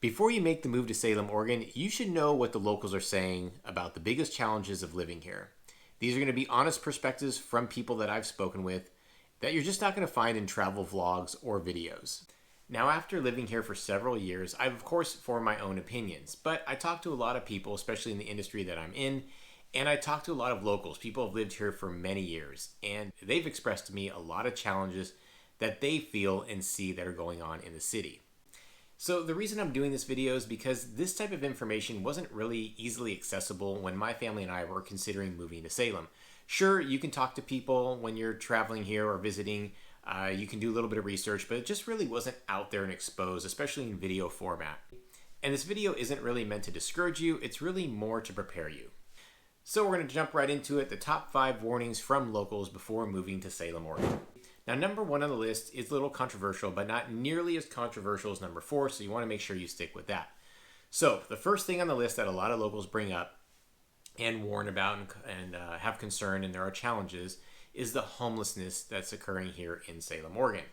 Before you make the move to Salem, Oregon, you should know what the locals are saying about the biggest challenges of living here. These are going to be honest perspectives from people that I've spoken with that you're just not going to find in travel vlogs or videos. Now, after living here for several years, I've of course formed my own opinions, but I talk to a lot of people, especially in the industry that I'm in, and I talk to a lot of locals. People have lived here for many years, and they've expressed to me a lot of challenges that they feel and see that are going on in the city. So the reason I'm doing this video is because this type of information wasn't really easily accessible when my family and I were considering moving to Salem. Sure, you can talk to people when you're traveling here or visiting. You can do a little bit of research, but it just really wasn't out there and exposed, especially in video format. And this video isn't really meant to discourage you, it's really more to prepare you. So we're going to jump right into it, the top 5 warnings from locals before moving to Salem, Oregon. Now, number 1 on the list is a little controversial, but not nearly as controversial as number 4, so you want to make sure you stick with that. So, the first thing on the list that a lot of locals bring up and warn about and have concern, and there are challenges, is the homelessness that's occurring here in Salem, Oregon.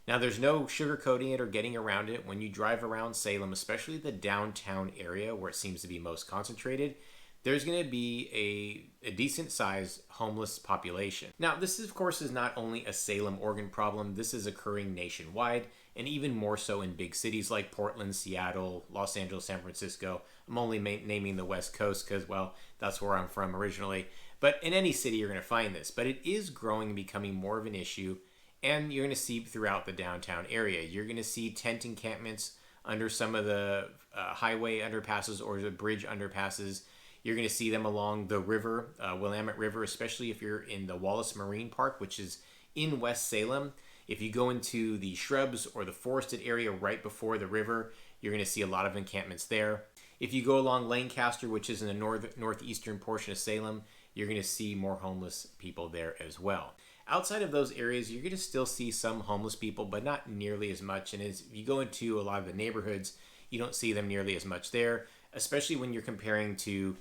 Now, there's no sugarcoating it or getting around it. When you drive around Salem, especially the downtown area where it seems to be most concentrated, there's going to be a decent sized homeless population. Now, this of course is not only a Salem, Oregon problem, this is occurring nationwide and even more so in big cities like Portland, Seattle, Los Angeles, San Francisco. I'm only naming the West Coast because, well, that's where I'm from originally. But in any city, you're going to find this. But it is growing and becoming more of an issue, and you're going to see throughout the downtown area. You're going to see tent encampments under some of the highway underpasses or the bridge underpasses. You're going to see them along the river, Willamette River, especially if you're in the Wallace Marine Park, which is in West Salem. If you go into the shrubs or the forested area right before the river, you're going to see a lot of encampments there. If you go along Lancaster, which is in the northeastern portion of Salem, you're going to see more homeless people there as well. Outside of those areas, you're going to still see some homeless people, but not nearly as much. And as you go into a lot of the neighborhoods, you don't see them nearly as much there, especially when you're comparing to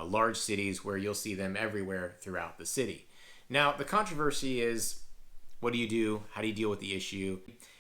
large cities where you'll see them everywhere throughout the city. Now, the controversy is, what do you do? How do you deal with the issue?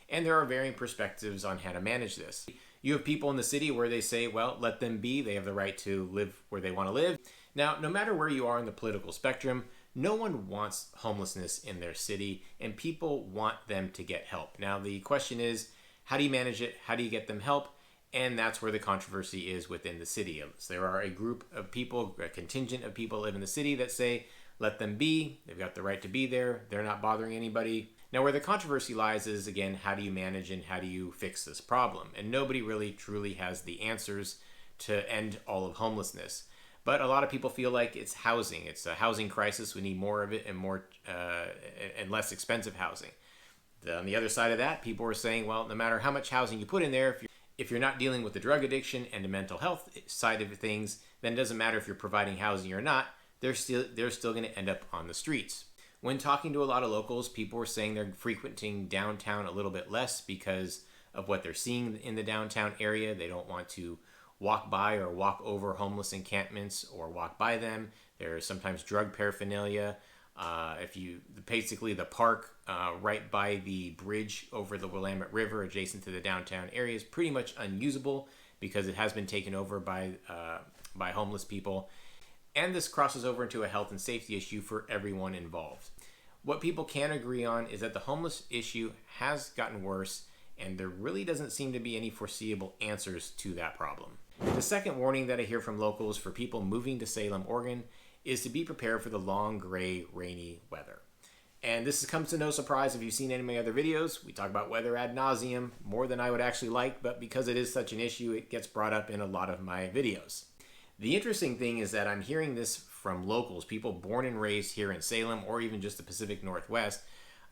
And there are varying perspectives on how to manage this. You have people in the city where they say, well, let them be. They have the right to live where they want to live. Now, no matter where you are in the political spectrum, no one wants homelessness in their city, and people want them to get help. Now, the question is, how do you manage it? How do you get them help? And that's where the controversy is within the city. There are a group of people, a contingent of people live in the city that say, let them be. They've got the right to be there. They're not bothering anybody. Now, where the controversy lies is, again, how do you manage and how do you fix this problem? And nobody really truly has the answers to end all of homelessness. But a lot of people feel like it's housing. It's a housing crisis. We need more of it and more and less expensive housing. On the other side of that, people are saying, well, no matter how much housing you put in there, if you're not dealing with the drug addiction and the mental health side of things, then it doesn't matter if you're providing housing or not, they're still going to end up on the streets. When talking to a lot of locals, people are saying they're frequenting downtown a little bit less because of what they're seeing in the downtown area. They don't want to walk by or walk over homeless encampments or walk by them. There's sometimes drug paraphernalia. Basically the park right by the bridge over the Willamette River adjacent to the downtown area is pretty much unusable because it has been taken over by homeless people. And this crosses over into a health and safety issue for everyone involved. What people can agree on is that the homeless issue has gotten worse, and there really doesn't seem to be any foreseeable answers to that problem. The second warning that I hear from locals for people moving to Salem, Oregon, is to be prepared for the long, gray, rainy weather. And this comes to no surprise if you've seen any of my other videos. We talk about weather ad nauseum, more than I would actually like, but because it is such an issue, it gets brought up in a lot of my videos. The interesting thing is that I'm hearing this from locals, people born and raised here in Salem or even just the Pacific Northwest.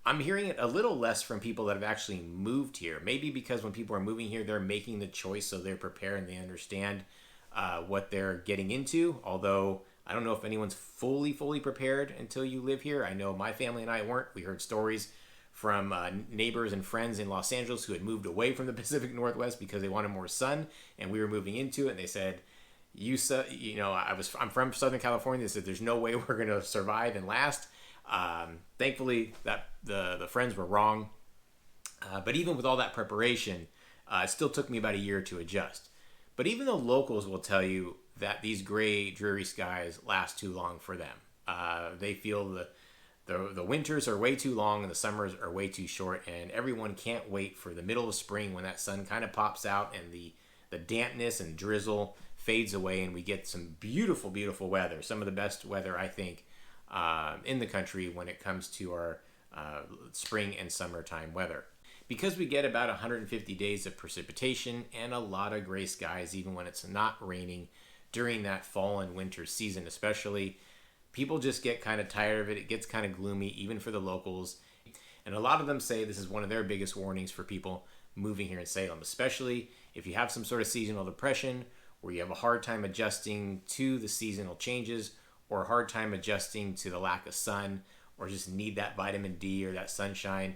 I'm hearing it a little less from people that have actually moved here. Maybe because when people are moving here, they're making the choice, so they're prepared and they understand what they're getting into. Although I don't know if anyone's fully prepared until you live here. I know my family and I weren't. We heard stories from neighbors and friends in Los Angeles who had moved away from the Pacific Northwest because they wanted more sun, and we were moving into it, and they said, I'm from Southern California. They said, there's no way we're going to survive and last. Thankfully, that the friends were wrong. But even with all that preparation, it still took me about a year to adjust. But even the locals will tell you that these gray, dreary skies last too long for them. They feel the winters are way too long and the summers are way too short, and everyone can't wait for the middle of spring when that sun kind of pops out and the dampness and drizzle fades away and we get some beautiful, beautiful weather. Some of the best weather, I think, in the country when it comes to our spring and summertime weather. Because we get about 150 days of precipitation and a lot of gray skies, even when it's not raining during that fall and winter season, especially, people just get kind of tired of it. It gets kind of gloomy, even for the locals. And a lot of them say this is one of their biggest warnings for people moving here in Salem, especially if you have some sort of seasonal depression where you have a hard time adjusting to the seasonal changes or a hard time adjusting to the lack of sun or just need that vitamin D or that sunshine.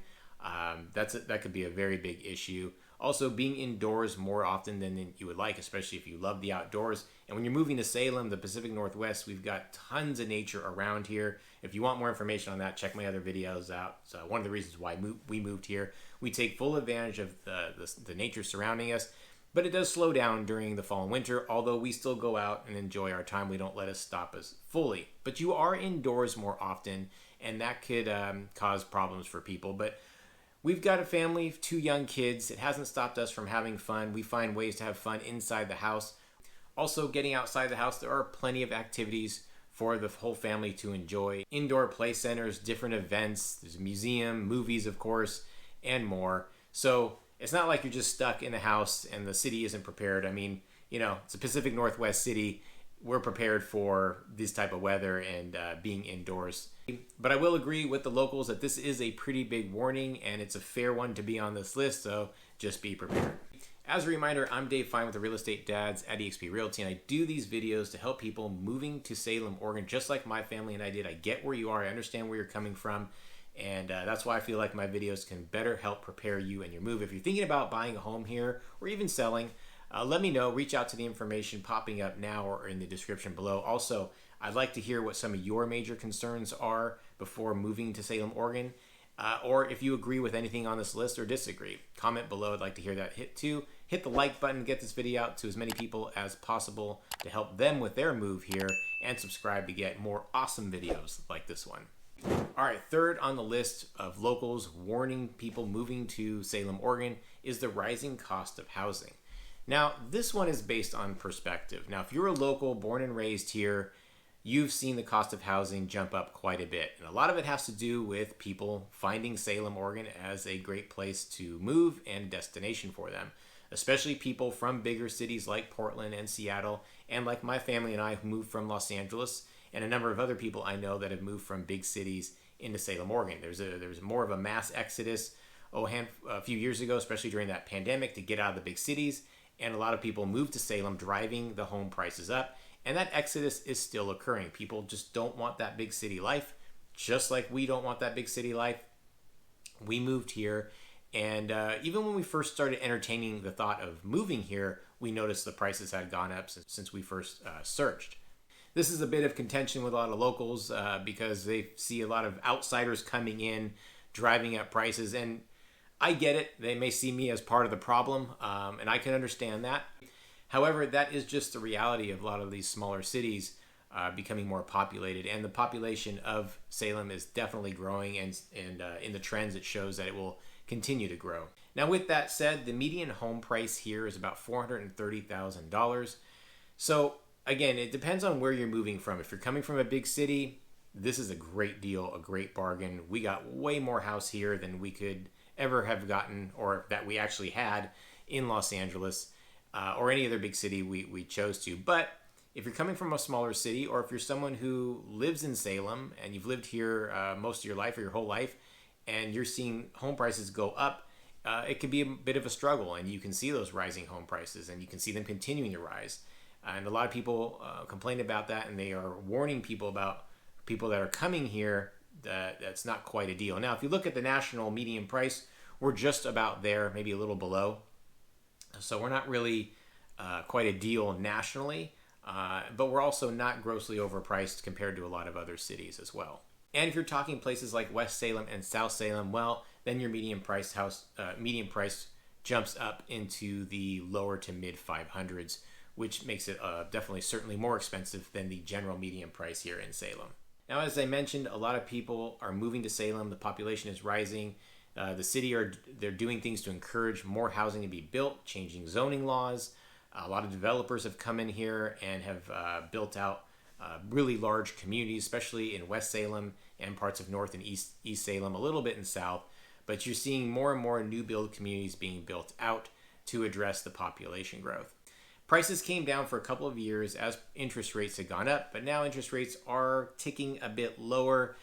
That could be a very big issue. Also, being indoors more often than you would like, especially if you love the outdoors. And when you're moving to Salem, the Pacific Northwest, we've got tons of nature around here. If you want more information on that, check my other videos out. So one of the reasons why we moved here. We take full advantage of the nature surrounding us, but it does slow down during the fall and winter, although we still go out and enjoy our time. We don't let it stop us fully. But you are indoors more often, and that could cause problems for people. But we've got a family of 2 young kids. It hasn't stopped us from having fun. We find ways to have fun inside the house. Also, getting outside the house, there are plenty of activities for the whole family to enjoy. Indoor play centers, different events, there's a museum, movies, of course, and more. So it's not like you're just stuck in the house and the city isn't prepared. I mean, it's a Pacific Northwest city. We're prepared for this type of weather and being indoors. But I will agree with the locals that this is a pretty big warning and it's a fair one to be on this list, so just be prepared. As a reminder, I'm Dave Fein with the Real Estate Dads at eXp Realty, and I do these videos to help people moving to Salem, Oregon, just like my family and I did. I get where you are, I understand where you're coming from, and that's why I feel like my videos can better help prepare you and your move. If you're thinking about buying a home here or even selling, let me know. Reach out to the information popping up now or in the description below. Also, I'd like to hear what some of your major concerns are before moving to Salem, Oregon, or if you agree with anything on this list or disagree. Comment below. I'd like to hear that. Hit the like button, get this video out to as many people as possible to help them with their move here, and subscribe to get more awesome videos like this one. All right, third on the list of locals warning people moving to Salem, Oregon is the rising cost of housing. Now, this one is based on perspective. Now, if you're a local born and raised here, you've seen the cost of housing jump up quite a bit. And a lot of it has to do with people finding Salem, Oregon as a great place to move and destination for them, especially people from bigger cities like Portland and Seattle, and like my family and I who moved from Los Angeles, and a number of other people I know that have moved from big cities into Salem, Oregon. There's more of a mass exodus a few years ago, especially during that pandemic, to get out of the big cities. And a lot of people moved to Salem, driving the home prices up. And that exodus is still occurring. People just don't want that big city life, just like we don't want that big city life. We moved here, and even when we first started entertaining the thought of moving here, we noticed the prices had gone up since we first searched. This is a bit of contention with a lot of locals because they see a lot of outsiders coming in, driving up prices, and I get it. They may see me as part of the problem, and I can understand that. However, that is just the reality of a lot of these smaller cities becoming more populated, and the population of Salem is definitely growing, and in the trends it shows that it will continue to grow. Now, with that said, the median home price here is about $430,000. So again, it depends on where you're moving from. If you're coming from a big city, this is a great deal, a great bargain. We got way more house here than we could ever have gotten, or that we actually had in Los Angeles or any other big city we chose to. But if you're coming from a smaller city, or if you're someone who lives in Salem and you've lived here most of your life or your whole life, and you're seeing home prices go up, it can be a bit of a struggle, and you can see those rising home prices, and you can see them continuing to rise. And a lot of people complain about that, and they are warning people about people that are coming here that's not quite a deal. Now, if you look at the national median price, we're just about there, maybe a little below. So we're not really quite a deal nationally, but we're also not grossly overpriced compared to a lot of other cities as well. And if you're talking places like West Salem and South Salem, well, then your median price jumps up into the lower to mid 500s, which makes it definitely certainly more expensive than the general median price here in Salem. Now, as I mentioned, a lot of people are moving to Salem. The population is rising. The city they're doing things to encourage more housing to be built, changing zoning laws. A lot of developers have come in here and have built out really large communities, especially in West Salem and parts of North and East Salem, a little bit in South. But you're seeing more and more new build communities being built out to address the population growth. Prices came down for a couple of years as interest rates had gone up, but now interest rates are ticking a bit lower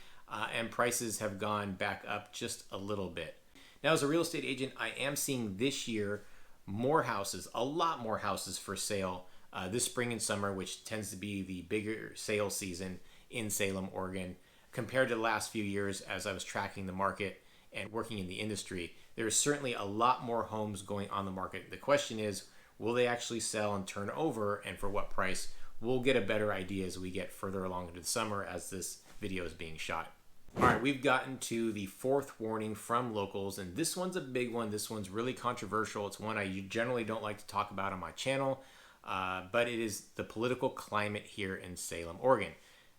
and prices have gone back up just a little bit. Now, as a real estate agent, I am seeing this year more houses, a lot more houses for sale this spring and summer, which tends to be the bigger sale season in Salem, Oregon, compared to the last few years as I was tracking the market and working in the industry. There is certainly a lot more homes going on the market. The question is, will they actually sell and turn over, and for what price? We'll get a better idea as we get further along into the summer as this video is being shot. All right, we've gotten to the fourth warning from locals, and this one's a big one. This one's really controversial. It's one I generally don't like to talk about on my channel, but it is the political climate here in Salem, Oregon.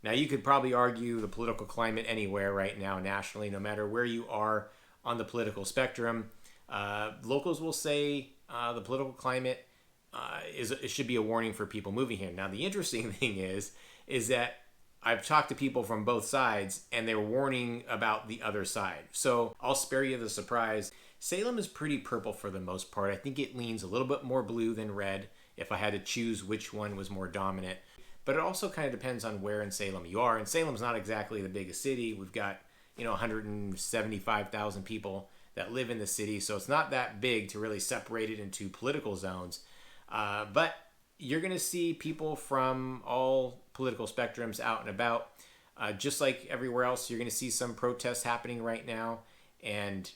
Now, you could probably argue the political climate anywhere right now nationally, no matter where you are on the political spectrum. Locals will say the political climate it should be a warning for people moving here. Now, the interesting thing is that I've talked to people from both sides, and they're warning about the other side. So I'll spare you the surprise. Salem is pretty purple for the most part. I think it leans a little bit more blue than red if I had to choose which one was more dominant. But it also kind of depends on where in Salem you are. And Salem's not exactly the biggest city. We've got 175,000 people that live in the city, so it's not that big to really separate it into political zones. But you're going to see people from all political spectrums out and about. Just like everywhere else, you're going to see some protests happening right now. And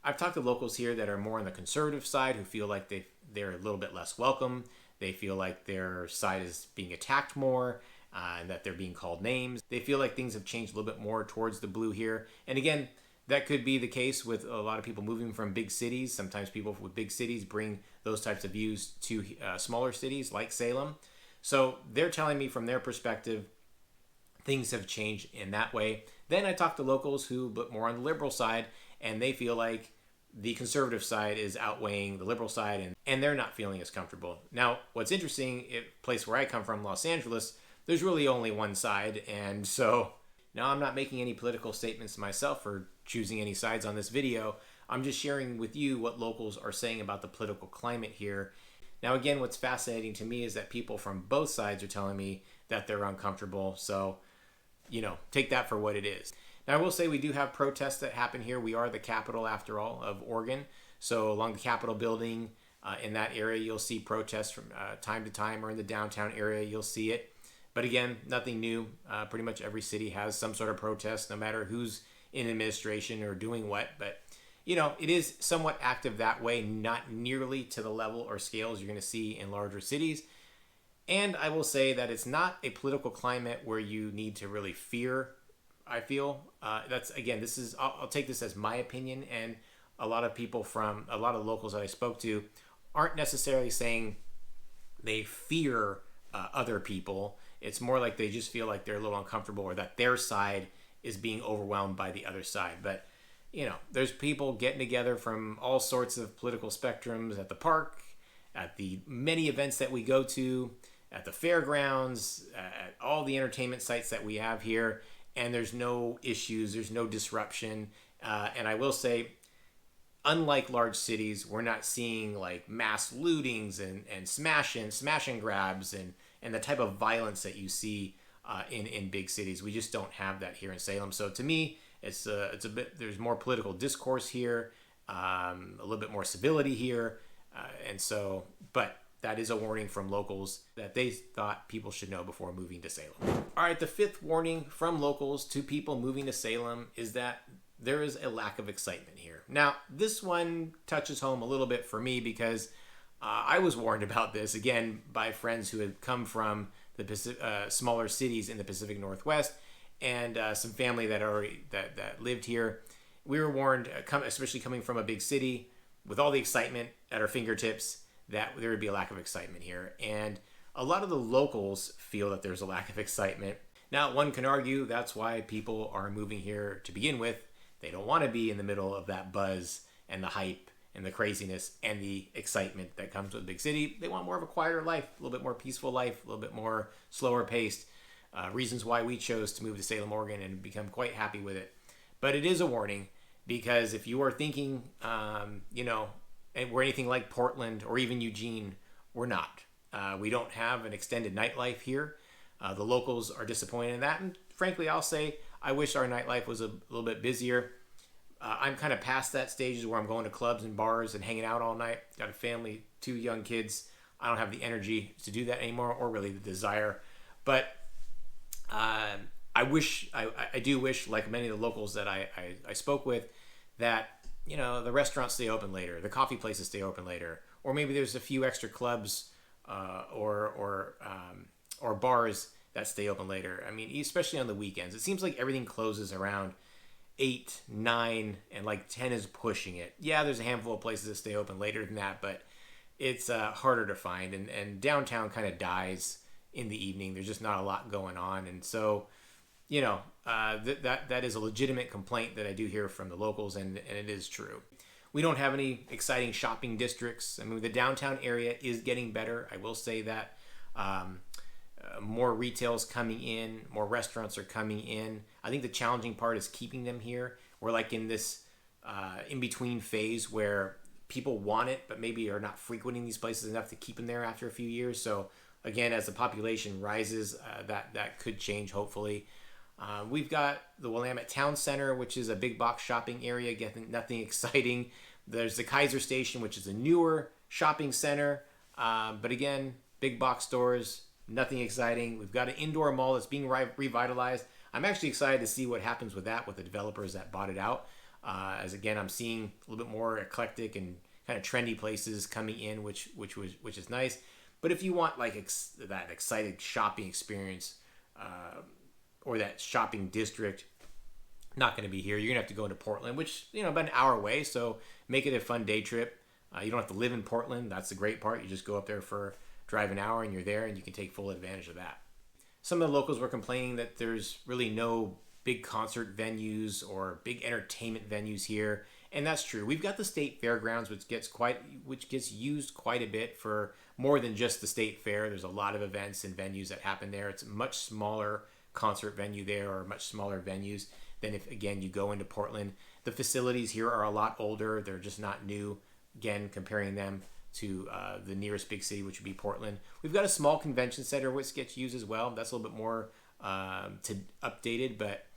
I've talked to locals here that are more on the conservative side who feel like they're a little bit less welcome. They feel like their side is being attacked more and that they're being called names. They feel like things have changed a little bit more towards the blue here. And again, that could be the case with a lot of people moving from big cities. Sometimes people with big cities bring those types of views to smaller cities like Salem. So they're telling me from their perspective, things have changed in that way. Then I talk to locals who, but more on the liberal side, and they feel like the conservative side is outweighing the liberal side, and they're not feeling as comfortable. Now, what's interesting, the place where I come from, Los Angeles, there's really only one side, and so now I'm not making any political statements myself or choosing any sides on this video. I'm just sharing with you what locals are saying about the political climate here. Now, again, what's fascinating to me is that people from both sides are telling me that they're uncomfortable, so, take that for what it is. Now, I will say we do have protests that happen here. We are the capital, after all, of Oregon. So along the Capitol building, in that area, you'll see protests from time to time, or in the downtown area, you'll see it. But again, nothing new. Pretty much every city has some sort of protest, no matter who's in administration or doing what. But, it is somewhat active that way, not nearly to the level or scales you're going to see in larger cities. And I will say that it's not a political climate where you need to really fear, I feel. I'll take this as my opinion, and a lot of locals that I spoke to aren't necessarily saying they fear other people. It's more like they just feel like they're a little uncomfortable, or that their side is being overwhelmed by the other side. But, there's people getting together from all sorts of political spectrums at the park, at the many events that we go to, at the fairgrounds, at all the entertainment sites that we have here. And there's no issues, there's no disruption. And I will say, unlike large cities, we're not seeing like mass lootings and smash and grabs and the type of violence that you see in big cities. We just don't have that here in Salem. So to me, it's a bit, there's more political discourse here, a little bit more civility here. But that is a warning from locals that they thought people should know before moving to Salem. All right, the fifth warning from locals to people moving to Salem is that there is a lack of excitement here. Now, this one touches home a little bit for me because I was warned about this, again, by friends who had come from the smaller cities in the Pacific Northwest, and some family that lived here. We were warned, especially coming from a big city, with all the excitement at our fingertips, that there would be a lack of excitement here. And a lot of the locals feel that there's a lack of excitement. Now, one can argue that's why people are moving here to begin with. They don't want to be in the middle of that buzz and the hype and the craziness and the excitement that comes with a big city. They want more of a quieter life, a little bit more peaceful life, a little bit more slower paced. Reasons why we chose to move to Salem, Oregon, and become quite happy with it. But it is a warning, because if you are thinking, and we're anything like Portland or even Eugene, we're not. We don't have an extended nightlife here. The locals are disappointed in that, and frankly, I'll say I wish our nightlife was a little bit busier. I'm kind of past that stage where I'm going to clubs and bars and hanging out all night. Got a family, 2 young kids. I don't have the energy to do that anymore, or really the desire. But I do wish, like many of the locals that I spoke with, that the restaurants stay open later, the coffee places stay open later, or maybe there's a few extra clubs or bars that stay open later. I mean, especially on the weekends, it seems like everything closes around 8, 9, and like 10 is pushing it. Yeah, there's a handful of places that stay open later than that, but it's harder to find, and downtown kind of dies in the evening. There's just not a lot going on, and so that is a legitimate complaint that I do hear from the locals, and it is true. We don't have any exciting shopping districts. I mean, the downtown area is getting better. I will say that more retail's coming in, more restaurants are coming in. I think the challenging part is keeping them here. We're like in this in-between phase where people want it, but maybe are not frequenting these places enough to keep them there after a few years. So again, as the population rises, that could change, hopefully. We've got the Willamette Town Center, which is a big box shopping area, getting nothing exciting. There's the Kaiser Station, which is a newer shopping center, but again, big box stores, nothing exciting. We've got an indoor mall that's being revitalized. I'm actually excited to see what happens with that, with the developers that bought it out. As again, I'm seeing a little bit more eclectic and kind of trendy places coming in, which is nice. But if you want like that excited shopping experience, or that shopping district, not going to be here. You're going to have to go into Portland, which, about an hour away. So make it a fun day trip. You don't have to live in Portland. That's the great part. You just go up there for drive an hour and you're there, and you can take full advantage of that. Some of the locals were complaining that there's really no big concert venues or big entertainment venues here. And that's true. We've got the state fairgrounds, which gets used quite a bit for more than just the state fair. There's a lot of events and venues that happen there. It's a much smaller concert venue there, or much smaller venues than if, again, you go into Portland. The facilities here are a lot older. They're just not new. Again, comparing them to the nearest big city, which would be Portland. We've got a small convention center which gets used as well. That's a little bit more updated, but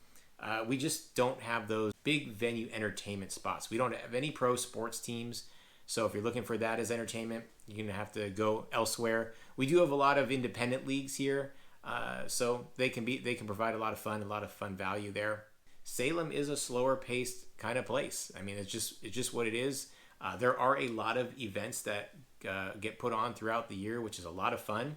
we just don't have those big venue entertainment spots. We don't have any pro sports teams. So if you're looking for that as entertainment, you're going to have to go elsewhere. We do have a lot of independent leagues here. So they can provide a lot of fun value there. Salem is a slower paced kind of place. I mean, it's just what it is. There are a lot of events that get put on throughout the year, which is a lot of fun.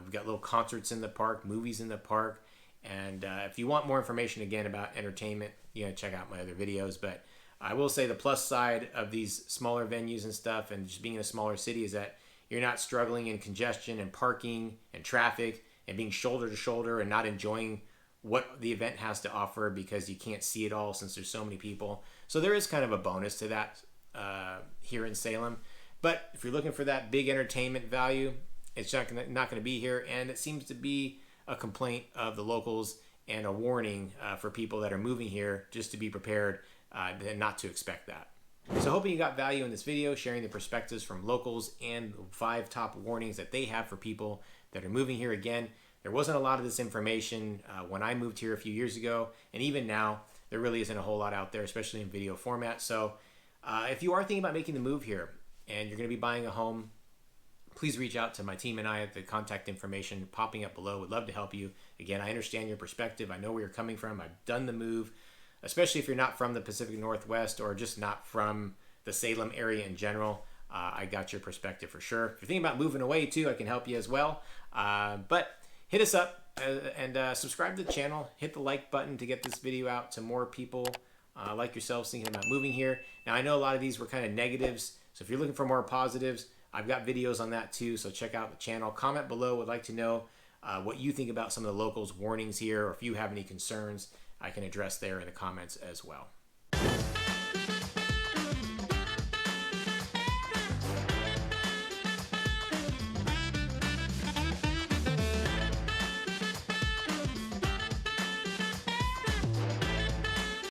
We've got little concerts in the park, movies in the park. And if you want more information again about entertainment, check out my other videos. But I will say the plus side of these smaller venues and stuff, and just being in a smaller city, is that you're not struggling in congestion and parking and traffic, and being shoulder to shoulder and not enjoying what the event has to offer because you can't see it all since there's so many people. So there is kind of a bonus to that here in Salem. But if you're looking for that big entertainment value, it's not going to be here. And it seems to be a complaint of the locals and a warning for people that are moving here, just to be prepared and not to expect that. So hoping you got value in this video, sharing the perspectives from locals and the 5 top warnings that they have for people that are moving here. Again, there wasn't a lot of this information when I moved here a few years ago, and even now there really isn't a whole lot out there, especially in video format. So if you are thinking about making the move here and you're going to be buying a home, please reach out to my team and I at the contact information popping up below. We'd love to help you. Again, I understand your perspective. I know where you're coming from. I've done the move, especially if you're not from the Pacific Northwest or just not from the Salem area in general. I got your perspective for sure. If you're thinking about moving away too, I can help you as well. But hit us up and subscribe to the channel. Hit the like button to get this video out to more people like yourselves thinking about moving here. Now, I know a lot of these were kind of negatives, so if you're looking for more positives, I've got videos on that too, so check out the channel. Comment below. Would like to know what you think about some of the locals' warnings here, or if you have any concerns, I can address there in the comments as well.